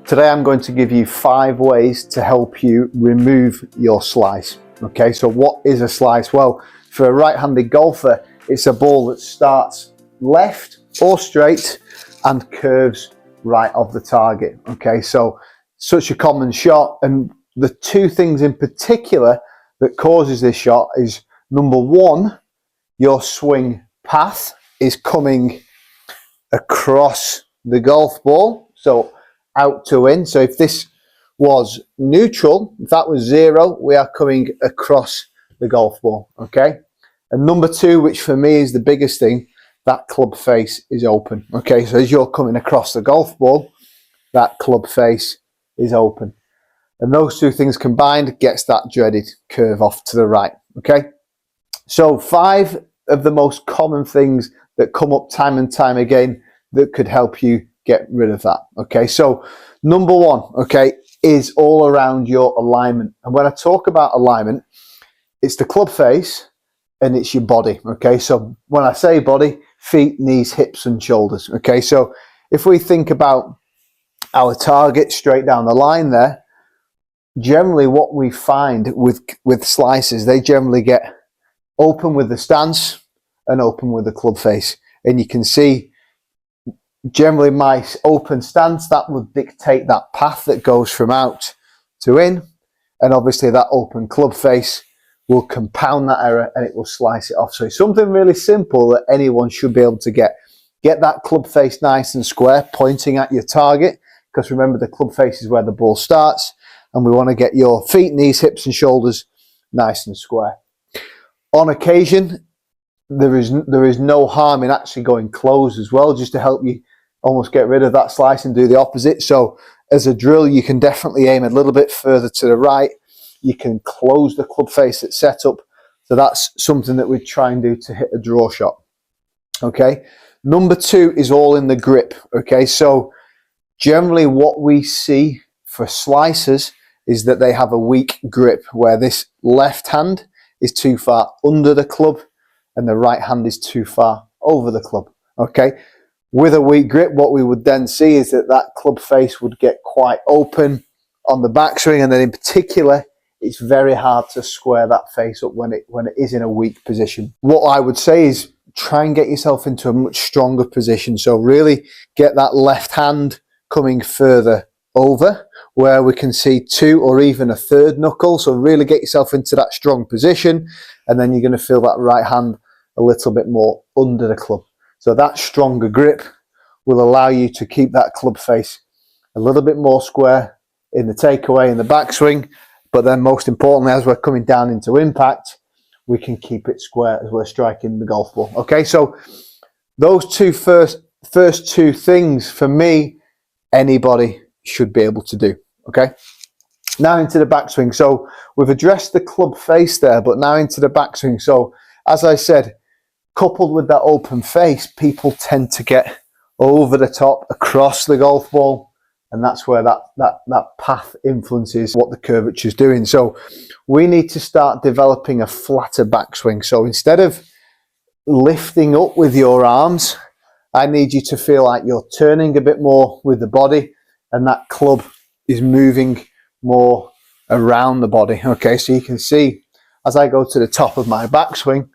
Today I'm going to give you 5 ways to help you remove your slice. Okay, so what is a slice? Well, for a right-handed golfer, it's a ball that starts left or straight and curves right off the target. Okay, so such a common shot, and the 2 things in particular that causes this shot is, number 1, your swing path is coming across the golf ball, so out to in. So if this was neutral, if that was 0, we are coming across the golf ball. Okay, and number 2, which for me is the biggest thing, that club face is open. Okay, so as you're coming across the golf ball, that club face is open, and those 2 things combined gets that dreaded curve off to the right. Okay, so 5 of the most common things that come up time and time again that could help you get rid of that. Okay, so number 1, okay, is all around your alignment. And when I talk about alignment, it's the club face and it's your body. Okay, so when I say body, feet, knees, hips and shoulders. Okay, so if we think about our target straight down the line there, generally what we find with slices, they generally get open with the stance and open with the club face. And you can see generally my open stance, that will dictate that path that goes from out to in, and obviously that open club face will compound that error and it will slice it off. So it's something really simple that anyone should be able to get that club face nice and square, pointing at your target, because remember, the club face is where the ball starts, and we want to get your feet, knees, hips and shoulders nice and square. On occasion, there is no harm in actually going close as well, just to help you almost get rid of that slice and do the opposite. So as a drill, you can definitely aim a little bit further to the right. You can close the club face at setup. So that's something that we try and do to hit a draw shot. Okay. Number 2 is all in the grip. Okay. So generally what we see for slicers is that they have a weak grip, where this left hand is too far under the club and the right hand is too far over the club. Okay. With a weak grip, what we would then see is that club face would get quite open on the backswing, and then in particular, it's very hard to square that face up when it is in a weak position. What I would say is try and get yourself into a much stronger position. So really get that left hand coming further over, where we can see 2 or even a 3rd knuckle. So really get yourself into that strong position, and then you're going to feel that right hand a little bit more under the club. So that stronger grip will allow you to keep that club face a little bit more square in the takeaway and the backswing. But then most importantly, as we're coming down into impact, we can keep it square as we're striking the golf ball. Okay, so those first 2 things, for me, anybody should be able to do. Okay, now into the backswing. So we've addressed the club face there, but now into the backswing. So as I said, coupled with that open face, people tend to get over the top across the golf ball, and that's where that path influences what the curvature is doing. So we need to start developing a flatter backswing. So instead of lifting up with your arms, I need you to feel like you're turning a bit more with the body, and that club is moving more around the body. Okay, so you can see as I go to the top of my backswing,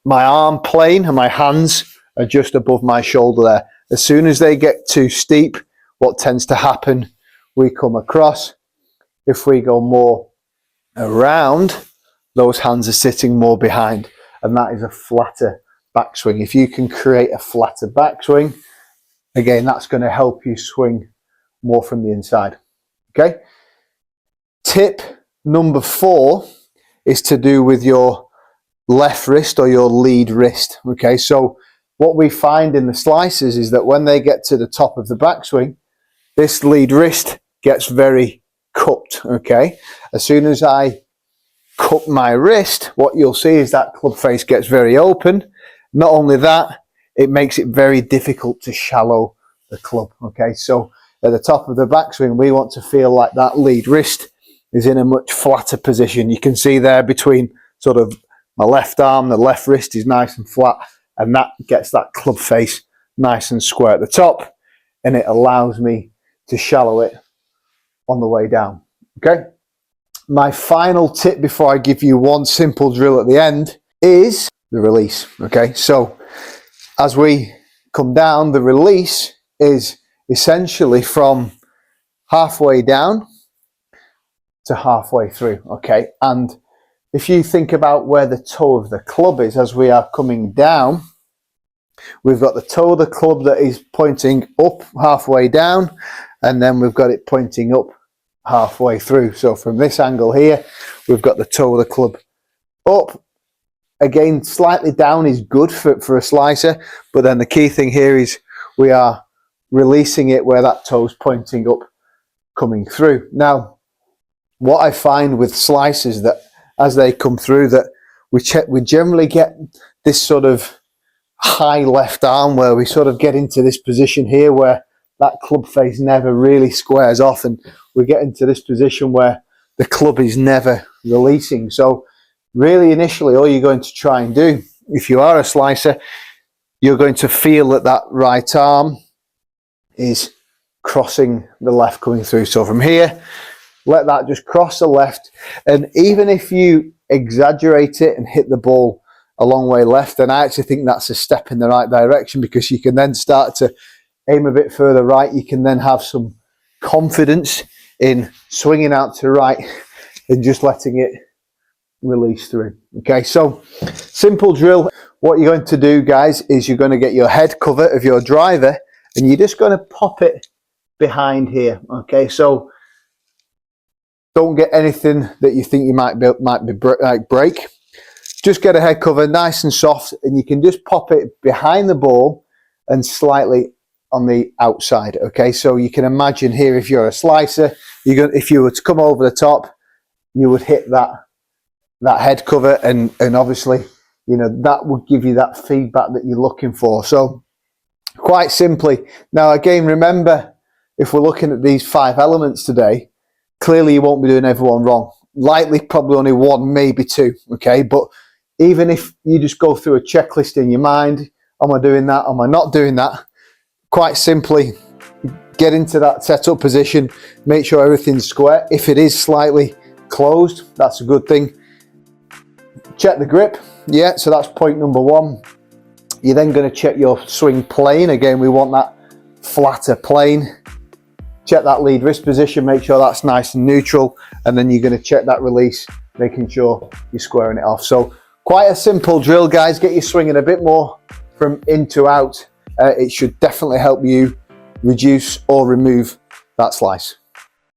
my arm plane and my hands are just above my shoulder there. As soon as they get too steep, what tends to happen, we come across. If we go more around, those hands are sitting more behind, and that is a flatter backswing. If you can create a flatter backswing, again, that's going to help you swing more from the inside. Okay. Tip number 4 is to do with your left wrist or your lead wrist. Okay, so what we find in the slices is that when they get to the top of the backswing, this lead wrist gets very cupped. Okay, as soon as I cup my wrist, what you'll see is that club face gets very open. Not only that, it makes it very difficult to shallow the club. Okay, so at the top of the backswing, we want to feel like that lead wrist is in a much flatter position. You can see there between sort of my left arm, the left wrist is nice and flat, and that gets that club face nice and square at the top, and it allows me to shallow it on the way down. Okay. My final tip before I give you one simple drill at the end is the release. Okay, so as we come down, the release is essentially from halfway down to halfway through. Okay, and if you think about where the toe of the club is as we are coming down, we've got the toe of the club that is pointing up halfway down, and then we've got it pointing up halfway through. So from this angle here, we've got the toe of the club up. Again, slightly down is good for a slicer, but then the key thing here is we are releasing it where that toe's pointing up, coming through. Now, what I find with slicers that as they come through, that we generally get this sort of high left arm where we sort of get into this position here where that club face never really squares off, and we get into this position where the club is never releasing. So really initially all you're going to try and do, if you are a slicer, you're going to feel that that right arm is crossing the left coming through. So from here, let that just cross the left, and even if you exaggerate it and hit the ball a long way left, then I actually think that's a step in the right direction, because you can then start to aim a bit further right. You can then have some confidence in swinging out to right and just letting it release through. Okay, so simple drill. What you're going to do, guys, is you're going to get your head cover of your driver and you're just going to pop it behind here. Okay, so don't get anything that you think you might break. Just get a head cover nice and soft, and you can just pop it behind the ball and slightly on the outside. Okay, so you can imagine here, if you're a slicer, if you were to come over the top, you would hit that head cover, and obviously, you know, that would give you that feedback that you're looking for. So quite simply, now again, remember, if we're looking at these 5 elements today, clearly you won't be doing everyone wrong. Likely probably only 1, maybe 2. Okay, but even if you just go through a checklist in your mind, am I doing that, am I not doing that, quite simply get into that setup position, make sure everything's square. If it is slightly closed, that's a good thing. Check the grip. Yeah, so that's point number 1. You're then going to check your swing plane. Again, we want that flatter plane. Check that lead wrist position, make sure that's nice and neutral, and then you're going to check that release, making sure you're squaring it off. So quite a simple drill, guys. Get you swinging a bit more from in to out. It should definitely help you reduce or remove that slice.